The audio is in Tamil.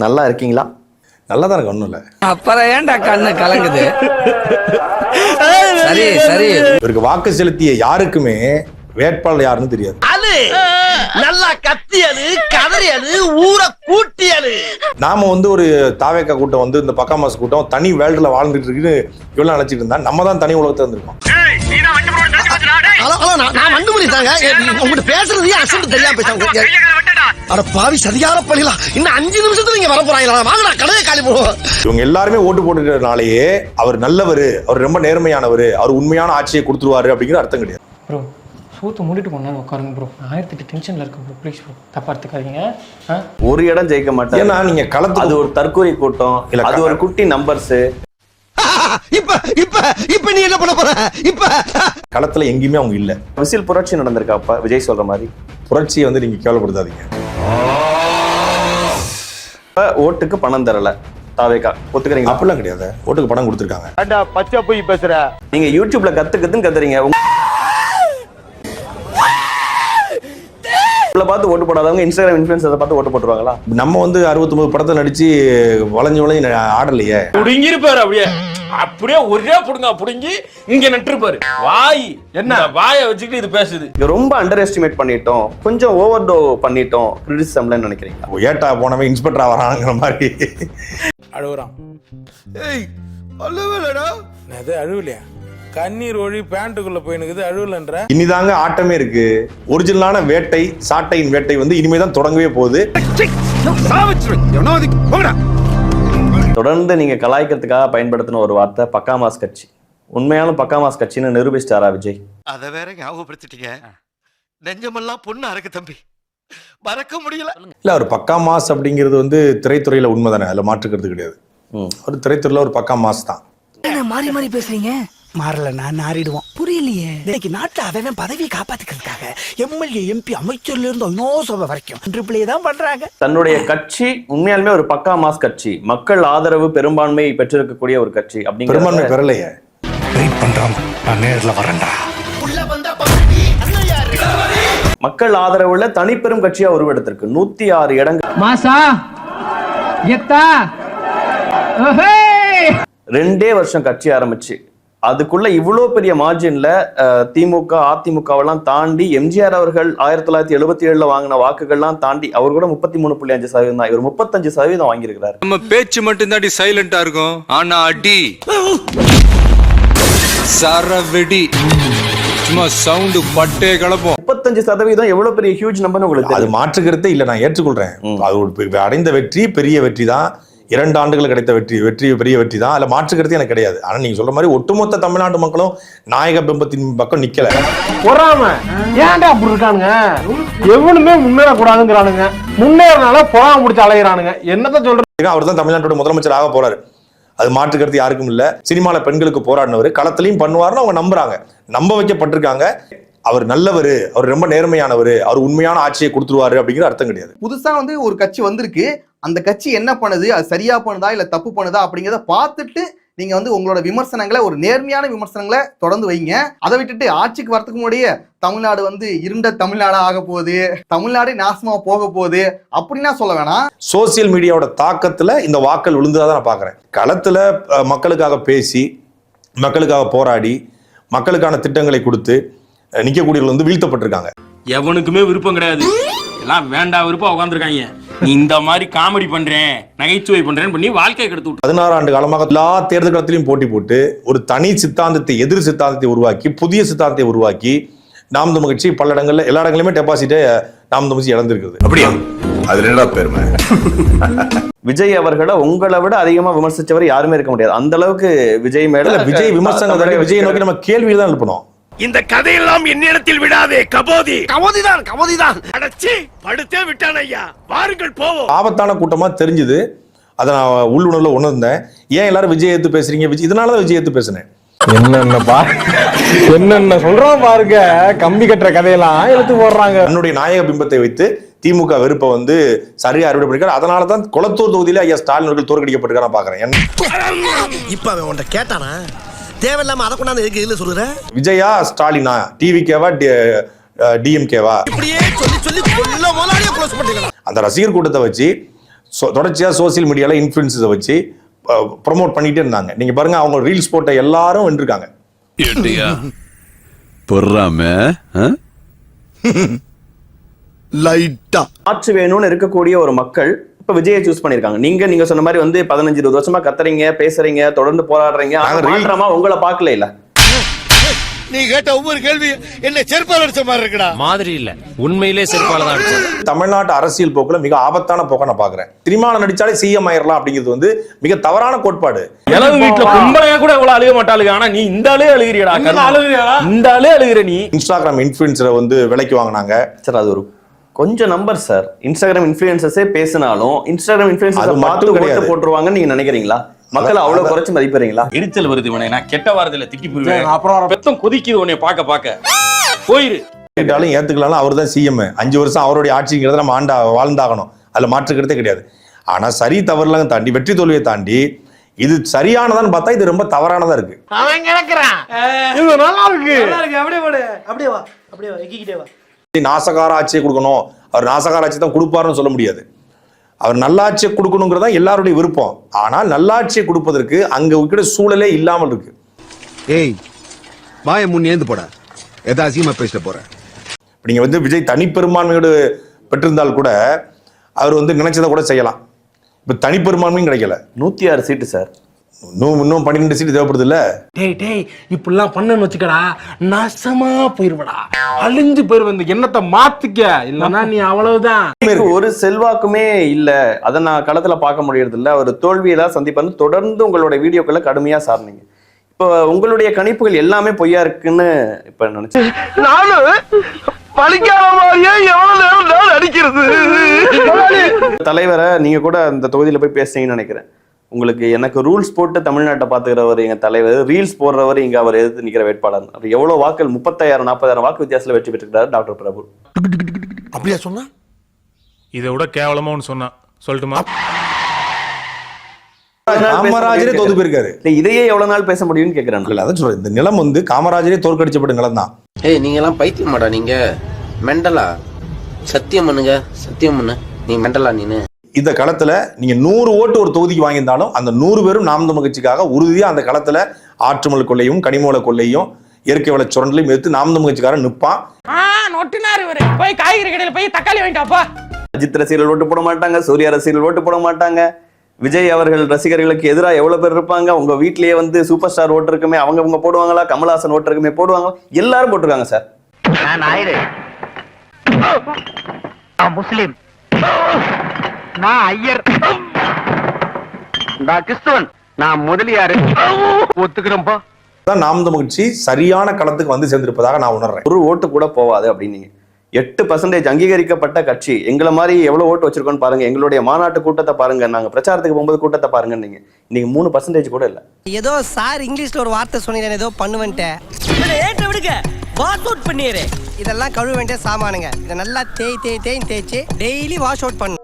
நல்லா இருக்கீங்களா? நல்லா தான் இருக்கு, ஒன்றும் இல்லை. அப்புறம் ஏன்டா கண்ணு கலங்குது? சரி சரி. இவருக்கு வாக்கு செலுத்திய யாருக்குமே வேட்பாளர் யாருன்னு தெரியாது. அது நல்லா கத்தியது கதறியது ஊரை கூட்டியது. நாம வந்து ஒரு தாவேக்கா கூட்டம் வந்து இந்த பக்காமாஸ் கூட்டம் தனி வேர்ல்டுல வாழ்ந்துட்டு இருக்குன்னு இவ்வளவு நினைச்சிட்டு இருந்தா நம்ம தான் தனி உலகத்துல இருந்திருக்கோம். நான் வண்டு முடித்தாங்க உங்ககிட்ட பேசுறதையே அசந்து தெரியாம பேசாங்க. அட பாவி சரியான பழிலாம். இன்னும் 5 நிமிஷத்துல நீங்க வர போறாங்களா? வாங்கடா கடையை காலி போடுவோம். இவங்க எல்லாருமே ஓட்டு போட்டுக்கிறதுனாலேயே அவர் நல்லவர், அவர் ரொம்ப நேர்மையானவர், அவர் உண்மையான ஆட்சியை கொடுத்துருவாரு அப்படிங்கிற அர்த்தம் கிடையாது. ப்ரோ சூத்து மூடிட்டு கொண்டாந்து உட்காருங்க ப்ரோ. 1008 டென்ஷன்ல இருக்கு ப்ரோ. ப்ளீஸ் ப்ரோ தப்பா எடுத்துக்காதீங்க. ஒரு இடம் ஜெயிக்க மாட்டாங்க. ஏன்னா நீங்க களத்து அது ஒரு தற்கொலை கூட்டம், அது ஒரு குட்டி நம்பர்ஸ். இப்ப நீ என்ன பண்ண போற? இப்ப களத்துல எங்கேயுமே அவங்க இல்ல. விசில் புரட்சி நடந்திருக்கா அப்ப விஜய் சொல்ற மாதிரி? புரட்சியை வந்து நீங்க கேவலப்படுத்தாதீங்க. ஓட்டுக்கு பணம் தரல தாவேக்கா, ஒத்துக்கிறீங்க? அப்படிலாம் கிடையாது, ஓட்டுக்கு பணம் கொடுத்துருக்காங்க. பச்சை போய் பேசுற. நீங்க யூடியூப்ல கத்துன்னு கத்துறீங்க. பார்த்து ஓட்டு போடாதவங்க இன்ஸ்டாகிராம் இன்ஃப்ளூயன்சரை பார்த்து ஓட்டு போட்டுருவாங்களா? நம்ம வந்து 69 படத்தை நடிச்சு வளைஞ்சு ஆடலையே. புடுங்கிருப்பாரு அப்படியே ஒரே புடுங்க புடுங்கி இங்க நட்டுருப்பாரு. வாய் என்ன வாயை வச்சுக்கிட்டு இது பேசுது. ரொம்ப அண்டர் எஸ்டிமேட் பண்ணிட்டோம், கொஞ்சம் ஓவர் டோ பண்ணிட்டோம் கிரிட்டிசிசம்ல நினைக்கிறீங்க? ஏட்டா போனவன் இன்ஸ்பெக்டரா வராங்கிற மாதிரி அழுகுறான். ஏய் அழுவலடா. அது அழுவலையா? கண்ணீர் ஒழி பேண்ட்டுக்குள்ள போயினுக்குது, அழுவலன்ற. இனிதாங்க ஆட்டமே இருக்கு. ஒரிஜினலான வேட்டை, சாட்டையின் வேட்டை வந்து இனிமேதான் தொடங்கவே போகுது. தொடர்ந்து நீங்க கலாய்க்கிறதுக்காக பயன்படுத்தின ஒரு வார்த்தை பக்காமாஸ் கட்சி. உண்மையான பக்காமாஸ் கட்சின்னு நிரூபிச்சிட்டாரா விஜய்? அத வேற ஞாபகப்படுத்திட்டீங்க. நெஞ்சமெல்லாம் பொண்ணு அறக்கு தம்பி, மறக்க முடியல. இல்ல, ஒரு பக்கா மாஸ் அப்படிங்கிறது வந்து திரைத்துறையில உண்மைதானே, அதுல மாற்றுக்கிறது கிடையாது. ஒரு திரைத்துறையில ஒரு பக்கா மாஸ் தான். மாறி மாறி பேசுறீங்க. மாறலன்னா நாரிடுவோம். புரியலையே. இன்னைக்கு நாட்டுல அவன் பதவியை காப்பாத்திக்கிறதுக்காக எம்எல்ஏ எம்பி அமைச்சர்ல இருந்து இன்னும் சபை வரைக்கும் ட்ரிபிளே தான் பண்றாங்க. தன்னுடைய கட்சி உண்மையாலுமே ஒரு பக்கா மாஸ் கட்சி, மக்கள் ஆதரவு பெரும்பான்மை பெற்றிருக்கக்கூடிய ஒரு கட்சி. அப்படி பெரும்பான்மை பெறலையே. வெயிட் பண்றோம், நான் நேர்ல வரேன்டா. மக்கள் ஆதரவுல தனிப்பெரும் கட்சியா உருவெடுத்திருக்கு. 106 இடங்கள். மாசா கெத்தா 2 வருஷம் கட்சி ஆரம்பிச்சு அதுக்குள்ள இவ்வளவு பெரிய மார்ஜின்ல திமுக அதிமுகவெல்லாம் தாண்டி எம்ஜிஆர் அவர்கள் 1977 வாங்கின வாக்குகள்லாம் தாண்டி அவர் கூட 33.5% தான். இவர் 35% வாங்கியிருக்கிறார். நம்ம பேச்சு மட்டும் தாண்டி சைலண்டா இருக்கும், ஆனா அடி சரவெடி சும்மா சவுண்ட் பட்டே கலப்போம். 35% எவ்வளவு பெரிய ஹியூஜ் நம்பர் உங்களுக்கு? அது மாற்றுக்கிறதே இல்ல, நான் ஏற்றுக்கொள்றேன். அது அடைந்த வெற்றி பெரிய வெற்றி தான். 2 ஆண்டுகள் கிடைத்த வெற்றி பெரிய வெற்றி தான். அதுல மாற்றுக்கிறது எனக்கு கிடையாது. ஆனா நீங்க சொல்ற மாதிரி ஒட்டுமொத்த தமிழ்நாட்டு மக்களும் நாயக பிம்பத்தின் பக்கம் நிக்கல. பொறாம ஏன்டா அப்படி இருக்கானுங்க? எவனுமே முன்னேற கூடாதுங்கிறானுங்க, முன்னேறனால பொறாம முடிச்சு அலையிறானுங்க. என்னத்த சொல்றது? அவர் தான் தமிழ்நாட்டோட முதலமைச்சர் ஆக போறாரு. அது மாற்றுக்கிறது யாருக்கும் இல்ல. சினிமால பெண்களுக்கு போராடினவர், களத்திலையும் பண்ணுவாருன்னு அவங்க நம்புறாங்க, நம்ப வைக்கப்பட்டிருக்காங்க. அவர் நல்லவர், அவர் ரொம்ப நேர்மையானவர், அவர் உண்மையான ஆட்சியை கொடுத்துருவாரு அப்படிங்கிற அர்த்தம் கிடையாது. புதுசா வந்து ஒரு கட்சி வந்திருக்கு, அந்த கட்சி என்ன பண்ணுது, அது சரியா பண்ணுதா இல்ல தப்பு பண்ணுதா அப்படிங்கிறத பார்த்துட்டு நீங்க வந்து உங்களோட விமர்சனங்களை, ஒரு நேர்மையான விமர்சனங்களை தொடர்ந்து வைங்க. அதை விட்டுட்டு ஆட்சிக்கு வரதுக்கு முன்னாடியே தமிழ்நாடு வந்து இருண்ட தமிழ்நாடா ஆக போகுது, தமிழ்நாடே நாசமா போக போகுது அப்படின்னா சொல்ல வேணாம். சோசியல் மீடியாவோட தாக்கத்துல இந்த வாக்கள் விழுந்ததான் நான் பாக்குறேன். களத்துல மக்களுக்காக பேசி, மக்களுக்காக போராடி, மக்களுக்கான திட்டங்களை கொடுத்து நிக்கக்கூடியவர்கள் வந்து வீழ்த்தப்பட்டிருக்காங்க. எவனுக்குமே விருப்பம் கிடையாது, எல்லாம் வேண்டாம் விருப்பம் உட்காந்துருக்காங்க. நீ இந்த மாதிரி காமெடி பண்றேன், நகைச்சுவை பண்றேன்னு பண்ணி வாழ்க்கையை கெடுத்து விட்டு 16 ஆண்டு காலமாக எல்லா தேர்தல் களத்திலையும் போட்டி போட்டு ஒரு தனி சித்தாந்தத்தை, எதிர் சித்தாந்தத்தை உருவாக்கி, புதிய சித்தாந்தத்தை உருவாக்கி நாம் தமிழ் கட்சி பல இடங்கள்ல, எல்லா இடங்களிலுமே டெபாசிட்டை நாம் தமிழ் கட்சி இழந்திருக்குது. அப்படியா? அதுல என்ன பெருமை? விஜய் அவர்களை உங்களை விட அதிகமா விமர்சிச்சவர் யாருமே இருக்க முடியாது. அந்த அளவுக்கு விஜய் மேல விஜய் விமர்சனம், விஜய் நோக்கி நம்ம கேள்வியில் தான் எழுப்பணும். இந்த கதையெல்லாம் என்னிடத்தில் விடாதே கபோதி. கபோதிதான் அடச்சி படுத்தே விட்டான் ஐயா. வாருங்கள் போவோம். ஆபத்தான கூட்டமா தெரிஞ்சுது, அதை நான் உள்ளுணர்வுல உணர்ந்தேன். ஏன் எல்லாரும் விஜய் எடுத்து பேசுறீங்க? விஜய் இதனாலதான் விஜய் எடுத்து பேசுனேன். என்னென்ன சொல்றோம் பாருங்க, கம்பி கட்டுற கதையெல்லாம் எடுத்து போடுறாங்க. என்னுடைய நாயக பிம்பத்தை வைத்து திமுக வெறுப்பை வந்து சரியா அறுவடை பண்ணிருக்காரு. அதனாலதான் குளத்தூர் தொகுதியில ஐயா ஸ்டாலின் அவர்கள் தோற்கடிக்கப்பட்டிருக்காரு நான் பாக்குறேன். இப்ப அவன் உன்கிட்ட கேட்டானா? தேவையில்லாம அதை கொண்டாந்து எதுக்கு இதுல சொல்லுற? விஜயா ஸ்டாலினா, டிவிகேவா டிஎம்கேவா, இப்படியே சொல்லி சொல்லி கொல்ல முதலாளியே க்ளோஸ் பண்ணிட்டீங்க. அந்த ரசிகர் கூட்டத்தை வச்சு தொடர்ச்சியா சோசியல் மீடியால இன்ஃப்ளூயன்ஸை வச்சு ப்ரொமோட் பண்ணிட்டே இருந்தாங்க. நீங்க பாருங்க, அவங்க ரீல்ஸ் போட்ட எல்லாரும் வென்றிருக்காங்க. லைட்டா மாற்று வேணும்னு இருக்கக்கூடிய ஒரு மக்கள் இப்ப விஜயை சூஸ் பண்ணிருக்காங்க. நீங்க சொன்ன மாதிரி வந்து 15-20 வருஷமா கத்துறீங்க, பேசுறீங்க, தொடர்ந்து போராடுறீங்க. மாற்றமா உங்களை பார்க்கல இல்ல. நீ கேட்ட ஒவ்வொரு கேள்வி என்ன செருப்பால் அடிச்ச மாதிரி இருக்குடா. மாதிரி இல்ல, உண்மையிலே செருப்பால தான் அடிச்சது. தமிழ்நாட்டு அரசியல் போக்குல மிக ஆபத்தான போக்க நான் பாக்குறேன். சினிமால நடிச்சாலே சிஎம் ஆயிரலாம் அப்படிங்கிறது வந்து மிக தவறான கோட்பாடு. இளவு வீட்டுல கும்பலையா கூட இவ்வளவு அழுக மாட்டாளுங்க. ஆனா நீ இந்த ஆளே அழுகிறியடா. இந்த ஆளே அழுகிற நீ. இன்ஸ்டாகிராம் இன்ஃப்ளூயன்சரை வந்து விலைக்கு வாங்கினாங்க சார். அது ஒரு கொஞ்சம் நம்பர் சார். இன்ஸ்டாகிராம் இன்ஃப்ளூயன்சர்ஸே பேசினாலும் இன்ஸ்டாகிராம் இன்ஃப்ளூயன்சர்ஸ் பார்த்து ஓட்டு போட்டுருவாங்கன்னு நீங்க நினைக்கிறீங்களா? மக்கள் அவ்வளவு குறைச்சு மதிப்பீங்களா? எரிச்சல் வருது உனே. நான் கெட்ட வார்த்தையில திட்டி போயிருவேன். அப்புறம் பெத்தம் கொதிக்குது உன்னை பார்க்க போயிரு. கேட்டாலும் ஏத்துக்கலாம், அவர் தான் சிஎம். 5 வருஷம் அவருடைய ஆட்சிங்கிறத நம்ம வாழ்ந்தாகணும். அதுல மாற்றுக்கிறதே கிடையாது. ஆனா சரி தவறுலாம் தாண்டி, வெற்றி தோல்வியை தாண்டி இது சரியானதான்னு பார்த்தா இது ரொம்ப தவறானதா இருக்கு. அவன் கிடக்குறான், இது நல்லா இருக்கு. நாசகார ஆட்சியை கொடுக்கணும், அவர் நாசகார ஆட்சி தான் கொடுப்பாருன்னு சொல்ல முடியாது. அவர் நல்லாட்சியை கொடுக்கணுங்கிறதா எல்லாருடைய விருப்பம். ஆனால் நல்லாட்சியை கொடுப்பதற்கு அங்க இருக்கிற சூழலே இல்லாமல் இருக்கு. ஏய் வாயை முன் ஏந்து போட, ஏதா அசிங்கமா பேசிட்டு போற. நீங்க வந்து விஜய் தனிப்பெரும்பான்மையோடு பெற்றிருந்தால் கூட அவர் வந்து நினைச்சதை கூட செய்யலாம். இப்ப தனிப்பெரும்பான்மையும் கிடைக்கல. 106 சீட்டு சார். இன்னும் 12 சீட்டு தேவைப்படுது இல்ல. டேய் இப்படிலாம் பண்ணன்னு வச்சுக்கடா, நாசமா போயிருவடா, அழிஞ்சு போயிருவ. இந்த எண்ணத்தை மாத்திக்க, இல்லன்னா நீ அவ்வளவுதான். ஒரு செல்வாக்குமே இல்ல. அதை நான் களத்துல பார்க்க முடியறது இல்ல. ஒரு தோல்வியெல்லாம் சந்திப்பாரு. தொடர்ந்து உங்களோட வீடியோக்களை கடுமையா சார்ந்தீங்க. இப்போ உங்களுடைய கணிப்புகள் எல்லாமே பொய்யா இருக்குன்னு இப்ப நினைச்சேன். தலைவரை நீங்க கூட அந்த தொகுதியில போய் பேசுறீங்கன்னு நினைக்கிறேன். உங்களுக்கு எனக்கு ரூல்ஸ் போட்டு தமிழ்நாட்டை பாத்துக்கிறவர் எங்க தலைவர், ரீல்ஸ் போடுறவர் இங்க அவர் எதிர்த்து நிக்கிற வேட்பாளர். அவர் எவ்வளவு வாக்கள் 35,000-40,000 வாக்கு வித்தியாசத்துல வெற்றி பெற்றிருக்கிறார் டாக்டர் பிரபு. அப்படியா சொன்னா? இதை விட கேவலமா ஒன்று சொன்னா சொல்லட்டுமா? காமராஜரே தோத்து போயிருக்காரு. இதையே எவ்வளவு நாள் பேச முடியும்னு கேக்குறேன். அதான் சொல்றேன், இந்த நிலம் வந்து காமராஜரே தோற்கடிச்சப்பட்ட நிலம் தான். ஏய் நீங்க எல்லாம் பைத்தியமாடா, நீங்க மெண்டலா? சத்தியம் பண்ணுங்க, சத்தியம் பண்ணு. நீ மெண்டலா? நீனு இந்த களத்துல நீங்க 100 ஓட்டு ஒரு தொகுதிக்கு வாங்கியிருந்தாலும் அந்த 100 பேரும் நாம் தமிழர் கட்சிக்காக உறுதியா அந்த களத்துல ஆற்றுமல் கொள்ளையும் கனிமூல கொள்ளையும் இயற்கை வள சுரண்டலையும் எடுத்து நாம் தமிழர் கட்சிக்காரன் நிற்பான். போய் காய்கறி கடையில போய் தக்காளி வாங்கிட்டாப்பா. அஜித் ரசிகர்கள் ஓட்டு போட மாட்டாங்க, சூர்யா ரசிகர்கள் ஓட்டு போட மாட்டாங்க. விஜய் அவர்கள் ரசிகர்களுக்கு எதிராக எவ்வளவு பேர் இருப்பாங்க. உங்க வீட்லயே வந்து சூப்பர் ஸ்டார் ஓட்டு இருக்குமே, அவங்க போடுவாங்களா? கமல்ஹாசன் ஓட்டு இருக்குமே, போடுவாங்களா? எல்லாரும் போட்டிருக்காங்க சார். நான் நாயுடு, நான் முஸ்லிம், நான் ஐயர், நான் கிறிஸ்துவன், நான் முதலியாரு. ஒத்துக்கிறோம்பா. நாம் தமிழர் கட்சி சரியான களத்துக்கு வந்து சேர்ந்திருப்பதாக நான் உணர்றேன். ஒரு ஓட்டு கூட போவாது அப்படின்னு 8% அங்கீகரிக்கப்பட்ட கட்சி. எங்களை மாதிரி எவ்வளவு ஓட்டு வச்சிருக்கோன்னு பாருங்க. எங்களுடைய மாநாட்டு கூட்டத்தை பாருங்க, நாங்க பிரச்சாரத்துக்கு போகும்போது கூட்டத்தை பாருங்க. நீங்க இன்னைக்கு 3% கூட இல்ல. ஏதோ சார் இங்கிலீஷ்ல ஒரு வார்த்தை சொன்னீங்க, ஏதோ பண்ணுவேன்ட்டேன். ஏற்ற விடுங்க, வாஷ் அவுட் பண்ணிடுறேன். இதெல்லாம் கழுவ வேண்டிய சாமானுங்க. இதை நல்லா தேய்ச்சி டெய்லி வாஷ் அவுட் பண்ணு.